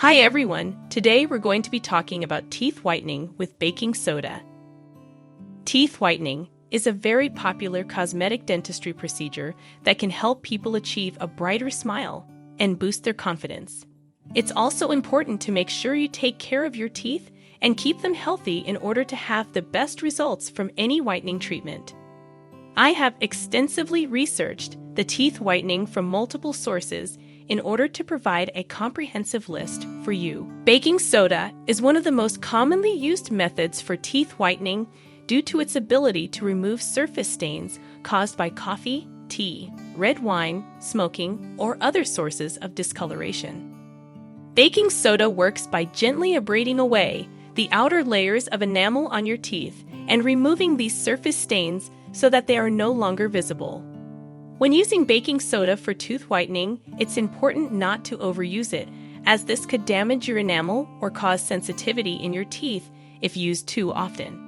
Hi everyone! Today we're going to be talking about teeth whitening with baking soda. Teeth whitening is a very popular cosmetic dentistry procedure that can help people achieve a brighter smile and boost their confidence. It's also important to make sure you take care of your teeth and keep them healthy in order to have the best results from any whitening treatment. I have extensively researched the teeth whitening from multiple sources in order to provide a comprehensive list for you. Baking soda is one of the most commonly used methods for teeth whitening due to its ability to remove surface stains caused by coffee, tea, red wine, smoking, or other sources of discoloration. Baking soda works by gently abrading away the outer layers of enamel on your teeth and removing these surface stains so that they are no longer visible. When using baking soda for tooth whitening, it's important not to overuse it, as this could damage your enamel or cause sensitivity in your teeth if used too often.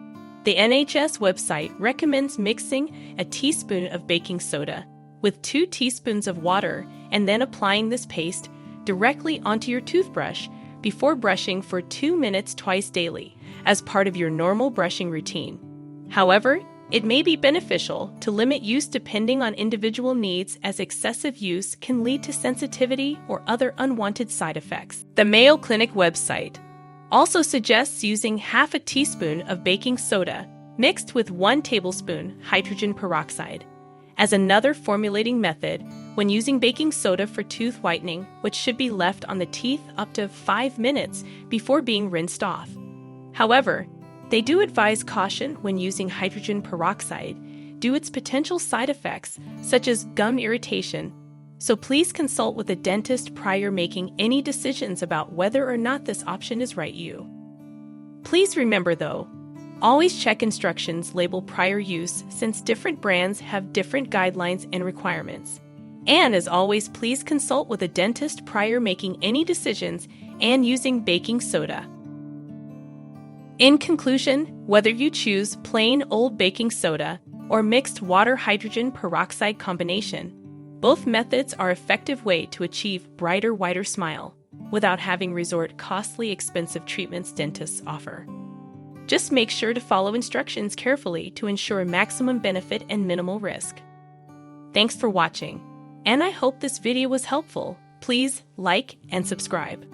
The NHS website recommends mixing a teaspoon of baking soda with 2 teaspoons of water and then applying this paste directly onto your toothbrush before brushing for 2 minutes twice daily as part of your normal brushing routine. However, it may be beneficial to limit use depending on individual needs, as excessive use can lead to sensitivity or other unwanted side effects. The Mayo Clinic website also suggests using half a teaspoon of baking soda mixed with 1 tablespoon hydrogen peroxide as another formulating method when using baking soda for tooth whitening, which should be left on the teeth up to 5 minutes before being rinsed off. However, they do advise caution when using hydrogen peroxide due to its potential side effects such as gum irritation, so please consult with a dentist prior making any decisions about whether or not this option is right for you. Please remember though, always check instructions label prior use, since different brands have different guidelines and requirements. And as always, please consult with a dentist prior making any decisions and using baking soda. In conclusion, whether you choose plain old baking soda or mixed water-hydrogen peroxide combination, both methods are effective way to achieve brighter, whiter smile without having resort costly, expensive treatments dentists offer. Just make sure to follow instructions carefully to ensure maximum benefit and minimal risk. Thanks for watching, and I hope this video was helpful. Please like and subscribe.